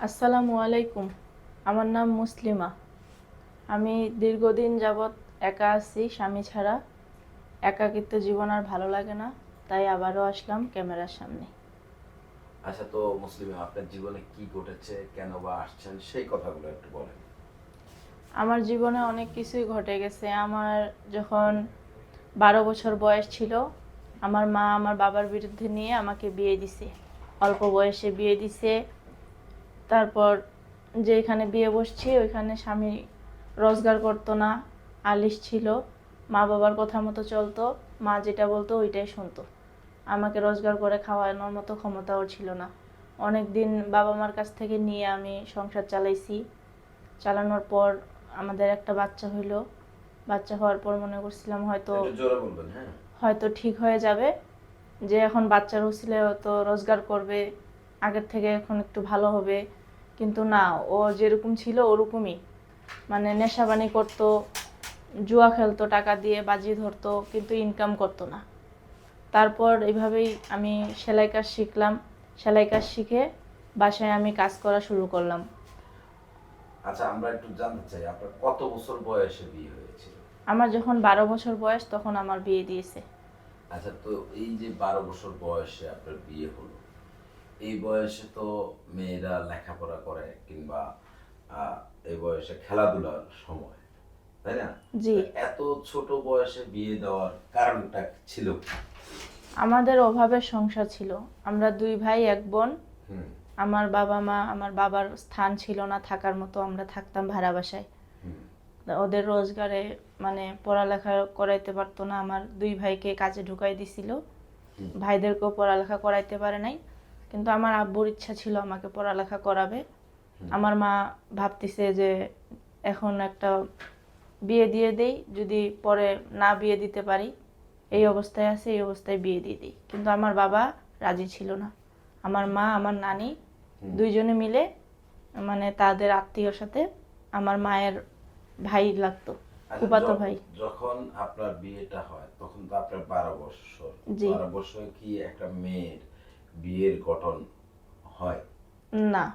আসসালামু আলাইকুম। আমার নাম মুসলিমা। আমি দীর্ঘদিন যাবৎ একা আছি স্বামী ছাড়া। একাকিত্ব জীবন আর ভালো লাগে না, তাই আবারও আসলাম ক্যামেরার সামনে। আচ্ছা, তো মুসলিম আপনার জীবনে কি ঘটেছে, কেন বা আসছেন, সেই কথাগুলো একটু বলেন। আমার জীবনে অনেক কিছুই ঘটে গেছে। আমার যখন 12 বছর বয়স ছিল, আমার মা আমার বাবার বিরুদ্ধে নিয়ে আমাকে বিয়ে দিছে। অল্প বয়সে বিয়ে দিছে। তারপর যেখানে বিয়ে বসছি ওইখানে স্বামী রোজগার করতো না, আলিশ ছিল। মা বাবার কথা মতো চলতো, মা যেটা বলতো ওইটাই শুনতো। আমাকে রোজগার করে খাওয়ানোর মতো ক্ষমতাও ছিল না। অনেক দিন বাবা মার কাছ থেকে নিয়ে আমি সংসার চালাইছি। চালানোর পর আমাদের একটা বাচ্চা হইলো। বাচ্চা হওয়ার পর মনে করছিলাম হয়তো একটু জোরে বলবেন, হ্যাঁ। হয়তো ঠিক হয়ে যাবে, যে এখন বাচ্চার হচ্ছিলে হয়তো রোজগার করবে, আগের থেকে এখন একটু ভালো হবে। কিন্তু না, ও যেরকম ছিল ওরকমই, মানে নেশাবানি করতো, জুয়া খেলতো, টাকা দিয়ে বাজি ধরতো, কিন্তু ইনকাম করতো না। তারপর এইভাবেই আমি সেলাই কাজ শিখলাম। সেলাই কাজ শিখে বাসায় আমি কাজ করা শুরু করলাম। আচ্ছা, আমরা একটু জানতে চাই আপনার কত বছর বয়সে বিয়ে হয়েছিল। আমার যখন 12 বছর বয়স তখন আমার বিয়ে দিয়েছে। আচ্ছা, তো এই যে 12 বছর বয়সে আপনার বিয়ে হলো, এই বয়সে তো মেয়েরা লেখাপড়া করে কিংবা আহ, এই বয়সে খেলাধুলার সময়, তাই না? জি। তা এত ছোট বয়সে বিয়ে দেওয়ার কারণটা ছিল কি? আমাদের অভাবের সংসার ছিল। আমরা দুই ভাই এক বোন। হুম। আমার বাবা মা, আমার বাবার স্থান ছিল না থাকার মতো, আমরা থাকতাম ভাড়া বাসায়। হুম। ওদের রোজগারে মানে পড়ালেখা করাইতে পারতো না। আমার দুই ভাইকে কাজে ঢুকাই দিছিল, হুম। ভাইদেরকেও পড়ালেখা করাইতে পারে নাই। কিন্তু আমার আব্বুর ইচ্ছা ছিল আমাকে পড়ালেখা করাবে। হুম। আমার মা ভাবতেছে যে এখন একটা বিয়ে দিয়ে দেই, যদি পরে না বিয়ে দিতে পারি, এই অবস্থায় আছে, এই অবস্থায় বিয়ে দিয়ে দিই। কিন্তু আমার বাবা রাজি ছিল না। আমার মা, আমার নানি হুম। দুইজনে মিলে, মানে তাদের আত্মীয়র সাথে আমার মায়ের ভাই লাগতো, আচ্ছা, ফুফাতো ভাই। যখন আপনার বিয়েটা হয় তখন তো আপনার 12 বছর। জি। 12 বছরে কি একটা মেয়ের বিয়ের গঠন হয়? না।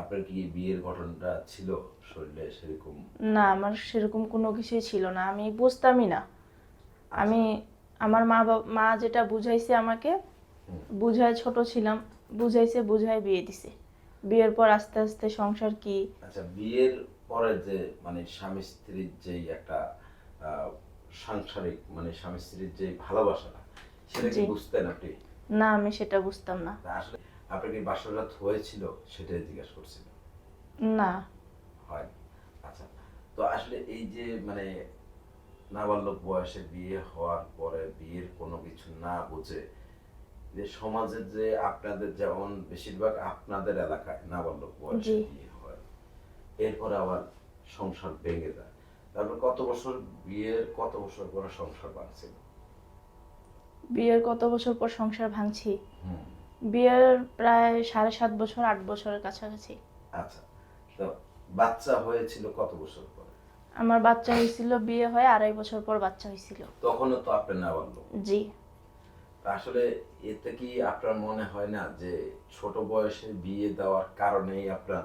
আপনার কি বিয়ের গঠনটা ছিল শরীরে সেরকম? না, আমার সেরকম কোনো কিছুই ছিল না, আমি বুঝতামই না। আচ্ছা। আমি আমার মা যেটা বুঝাইছে আমাকে, হুম। বুঝায় ছোট ছিলাম, বুঝাইছে, বুঝায় বিয়ে দিছে। বিয়ের পর আস্তে আস্তে সংসার কি। আচ্ছা, বিয়ের পরে যে মানে স্বামী স্ত্রীর যেই একটা আহ, সাংসারিক মানে স্বামী স্ত্রীর যে ভালোবাসাটা, সেটা কি জি। বুঝতেন আপনি? না, আমি সেটা বুঝতাম না। তা আসলে আপনার কি বাসরাত হয়েছিল সেটাই জিজ্ঞাসা করছিল। না। হয়। আচ্ছা, তো আসলে এই যে মানে নাবালক বয়সে বিয়ে হওয়ার পরে বিয়ের কোনো কিছু না বুঝে যে সমাজে যে আপনাদের যেমন বেশিরভাগ আপনাদের এলাকায় নাবালক বয়সে জি। বিয়ে হয়, এরপরে আবার সংসার ভেঙে যায়। তারপর কত বছর, বিয়ের কত বছর পরে সংসার ভাঙছিল? বিয়ের কত বছর পর সংসার ভাঙছি? হুম। বিয়ের প্রায় 7.5 বছর, 8 বছরের কাছাকাছি। আচ্ছা, তো বাচ্চা হয়েছিল কত বছর পরে? আমার বাচ্চা হয়েছিল, বিয়ে হয়ে 2.5 বছর পর বাচ্চা হয়েছিল। তখনও তো আপনার নাবালক। জি। তা আসলে এতে কি আপনার মনে হয় না যে ছোট বয়সে বিয়ে দেওয়ার কারণেই আপনার,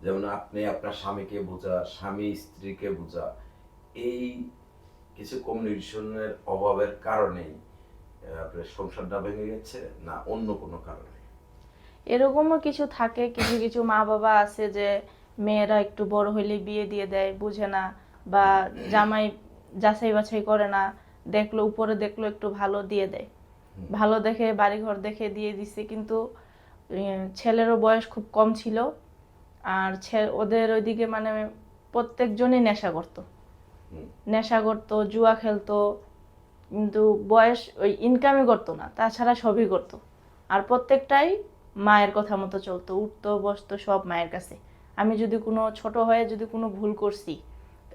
যেমন আপনি আপনার স্বামীকে বোঝা, স্বামী স্ত্রীকে বোঝা, এই কিছু কমিউনিকেশনের অভাবের কারণেই আপনার সংসারটা ভেঙে গেছে, না অন্য কোনো কারণে? এরকমও কিছু থাকে, কিছু কিছু মা বাবা আছে যে মেয়েরা একটু বড় হইলে বিয়ে দিয়ে দেয়, বুঝে না, বা জামাই যাচাই বাছাই করে না, দেখলো উপরে দেখলো একটু ভালো দিয়ে দেয়। হুম। ভালো দেখে বাড়িঘর দেখে দিয়ে দিছে, কিন্তু ছেলেরও বয়স খুব কম ছিল। আর ওদের ওইদিকে মানে প্রত্যেকজনই নেশা করতো, হুম। নেশা করতো, জুয়া খেলতো, কিন্তু বয়স ওই ইনকামই করতো না, তাছাড়া সবই করতো। আর প্রত্যেকটাই মায়ের কথা মতো চলতো, উঠতো বসতো সব মায়ের কাছে। আমি যদি কোনো ছোট হয়ে যদি কোনো ভুল করছি,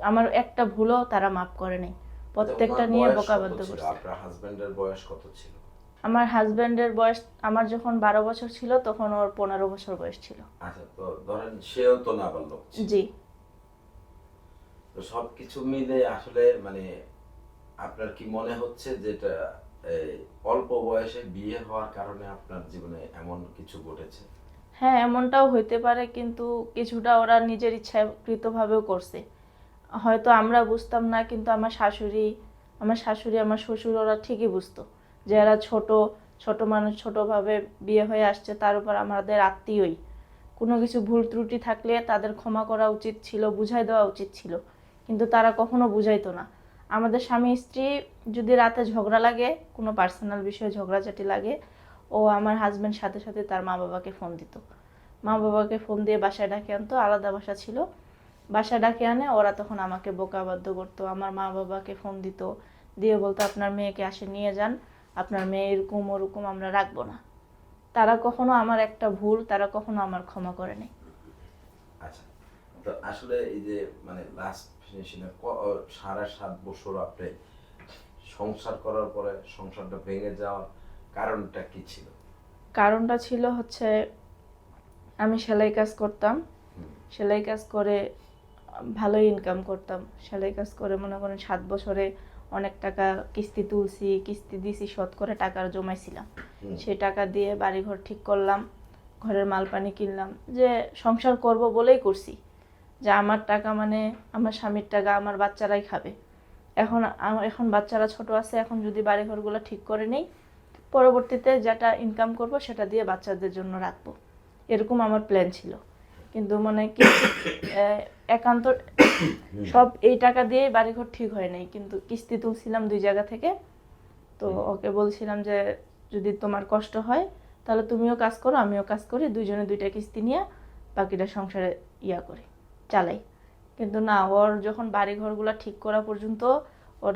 আমার একটা ভুলও তারা মাফ করে নাই, আচ্ছা, প্রত্যেকটা ওনার নিয়ে বয়স কত বকাবাদ্য ছিল? করছে। আপনার হাজবেন্ডের বয়স কত ছিল? আমার হাজবেন্ডের বয়স, আমার যখন 12 বছর ছিল তখন ওর 15 বছর বয়স ছিল। আচ্ছা, তো ধরেন সেও তো নাবালক ছিল। জি। তো সবকিছু মিলে আসলে মানে আপনার কি মনে হচ্ছে যেটা এই অল্প বয়সে বিয়ে হওয়ার কারণে আপনার জীবনে এমন কিছু ঘটেছে? হ্যাঁ, এমনটাও হইতে পারে, কিন্তু কিছুটা ওরা নিজের ইচ্ছাকৃতভাবেও করছে। হয়তো আমরা বুঝতাম না, কিন্তু আমার শাশুড়ি আমার শ্বশুর ওরা ঠিকই বুঝতো যে এরা ছোট ছোট মানুষ, ছোটভাবে বিয়ে হয়ে আসছে, তার উপর আমাদের আত্মীয়ই। কোনো কিছু ভুল ত্রুটি থাকলে তাদের ক্ষমা করা উচিত ছিল, বুঝাই দেওয়া উচিত ছিল, কিন্তু তারা কখনো বুঝাইতো না। আমাদের স্বামী স্ত্রী যদি রাতে ঝগড়া লাগে, কোনো পার্সোনাল বিষয়ে ঝগড়াঝাটি লাগে, ও আমার হাজব্যান্ড সাথে সাথে তার মা বাবাকে ফোন দিত। মা বাবাকে ফোন দিয়ে বাসায় ডাকে আনতো, আলাদা বাসা ছিল, বাসায় ডাকে আনে। ওরা তখন আমাকে বোকাবাদ্য করতো, আমার মা বাবাকে ফোন দিত, দিয়ে বলতো আপনার মেয়েকে আসে নিয়ে যান, আপনার মেয়ে এরকম ওরকম আমরা রাখবো না। তারা কখনো আমার একটা ভুল, তারা কখনো আমার ক্ষমা করেনি। আচ্ছা, তো আসলে এই যে মানে লাস্ট ফিনিশিংয়ে 7.5 বছর আপনি সংসার করার পরে সংসারটা ভেঙে যাওয়ার কারণটা কি ছিল? কারণটা ছিল হচ্ছে, আমি সেলাই কাজ করতাম, হুম, সেলাই কাজ করে ভালোই ইনকাম করতাম। সেলাই কাজ করে মনে করেন 7 বছরে অনেক টাকা কিস্তি তুলছি, কিস্তি দিছি, শোধ করে টাকা জমাইছিলাম। হুম, সেই টাকা দিয়ে বাড়িঘর ঠিক করলাম, ঘরের মাল পানি কিনলাম, যে সংসার করব বলেই করছি, যে আমার টাকা মানে আমার স্বামীর টাকা আমার বাচ্চারাই খাবে। এখন বাচ্চারা ছোট আছে, এখন যদি বাড়িঘরগুলো ঠিক করে নেই, পরবর্তীতে যেটা ইনকাম করব সেটা দিয়ে বাচ্চাদের জন্য রাখবো, এরকম আমার প্ল্যান ছিল। কিন্তু মানে কি একান্ত সব এই টাকা দিয়ে বাড়িঘর ঠিক হয় নাই, কিন্তু কিস্তি তুলছিলাম 2 জায়গা থেকে। তো ওকে বলছিলাম যে যদি তোমার কষ্ট হয় তাহলে তুমিও কাজ করো, আমিও কাজ করি, দুইজনে 2টা কিস্তি নিয়ে বাকিটা সংসারে করি, চালাই। কিন্তু না, ওর যখন বাড়ি ঘরগুলো ঠিক করা পর্যন্ত ওর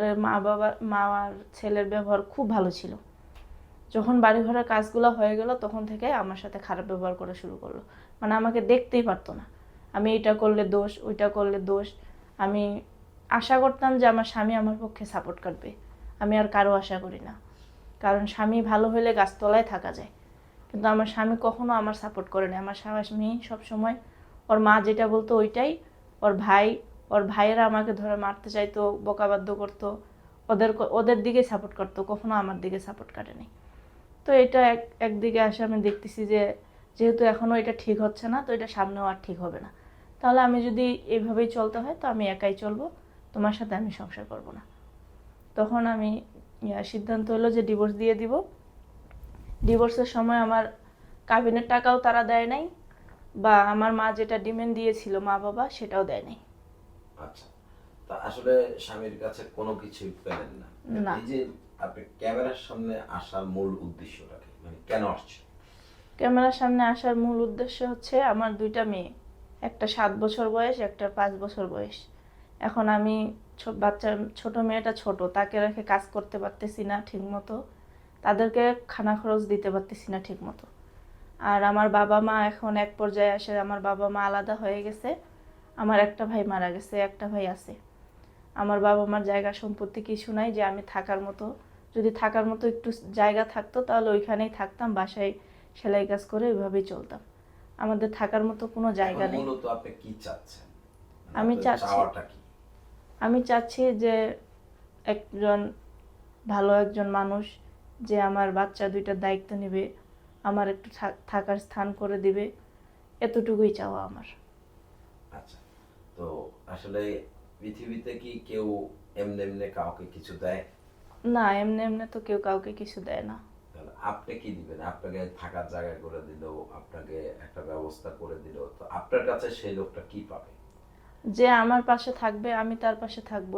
মা আর ছেলের ব্যবহার খুব ভালো ছিল। যখন বাড়ি ঘরের কাজগুলো হয়ে গেল তখন থেকে আমার সাথে খারাপ ব্যবহার করা শুরু করলো। মানে আমাকে দেখতেই পারতো না, আমি এটা করলে দোষ, ওইটা করলে দোষ। আমি আশা করতাম যে আমার স্বামী আমার পক্ষে সাপোর্ট করবে, আমি আর কারো আশা করি না, কারণ স্বামী ভালো হলে গাছতলায় থাকা যায়। কিন্তু আমার স্বামী কখনো আমার সাপোর্ট করে না। আমার স্বামী সবসময় ওর মা যেটা বলতো ওইটাই, ওর ভাই ওর ভাইয়েরা আমাকে ধরে মারতে চাইতো, বকাবাদ্য করতো, ওদের দিকে সাপোর্ট করতো, কখনো আমার দিকে সাপোর্ট কাটেনি। তো এটা একদিকে আসে আমি দেখতেছি যে যেহেতু এখনও এটা ঠিক হচ্ছে না, তো এটা সামনেও আর ঠিক হবে না। তাহলে আমি যদি এইভাবেই চলতে হয় তো আমি একাই চলবো, তোমার সাথে আমি সংসার করব না। তখন আমি সিদ্ধান্ত হলো যে ডিভোর্স দিয়ে দিব। ডিভোর্সের সময় আমার কাবিনের টাকাও তারা দেয় নাই, বা আমার মা যেটা ডিমান্ড দিয়েছিল মা বাবা সেটাও দেয় নাই। আচ্ছা, তা আসলে স্বামীর কাছে কোনো কিছুই পেলেন না। না, এই যে আপনি ক্যামেরার সামনে আসার মূল উদ্দেশ্যটা কি, মানে কেন আসছে? ক্যামেরার সামনে আসার মূল উদ্দেশ্য হচ্ছে আমার 2টা মেয়ে, একটা 7 বছর বয়স, একটা 5 বছর বয়স। এখন আমি ছোট মেয়েটা ছোট, তাকে রেখে কাজ করতে পারতেছি না ঠিক মতো, তাদেরকে খানা খরচ দিতে পারতেছি না ঠিক মতো। আর আমার বাবা মা এখন এক পর্যায়ে আসে, আমার বাবা মা আলাদা হয়ে গেছে, আমার একটা ভাই মারা গেছে, একটা ভাই আছে। আমার বাবা মার জায়গা সম্পত্তি কিছু নাই যে আমি থাকার মতো, যদি থাকার মতো একটু জায়গা থাকতো তাহলে ওইখানেই থাকতাম, বাসায় সেলাই কাজ করে ওইভাবেই চলতাম। আমাদের থাকার মতো কোনো জায়গা এখন নেই। মূলত আপনি কি চাচ্ছেন, মানে আমি আপনার চাচ্ছি চাওয়াটা কি? আমি চাচ্ছি যে একজন ভালো একজন মানুষ, যে আমার বাচ্চা 2টার দায়িত্ব নেবে, আমার একটু থাকার স্থান করে দিবে, এতটুকুই চাওয়া আমার। আচ্ছা, তো আসলে পৃথিবীতে কি কেউ এমনি এমনি কাউকে কিছু দেয়? না, এমনি এমনি তো কেউ কাউকে কিছু দেয় না। তাহলে আপনি কি দিবেন? আপনাকে থাকার জায়গা করে দিল, আপনাকে একটা ব্যবস্থা করে দিল, তো আপনার কাছে সেই লোকটা কি পাবে? যে আমার পাশে থাকবে আমি তার পাশে থাকবো।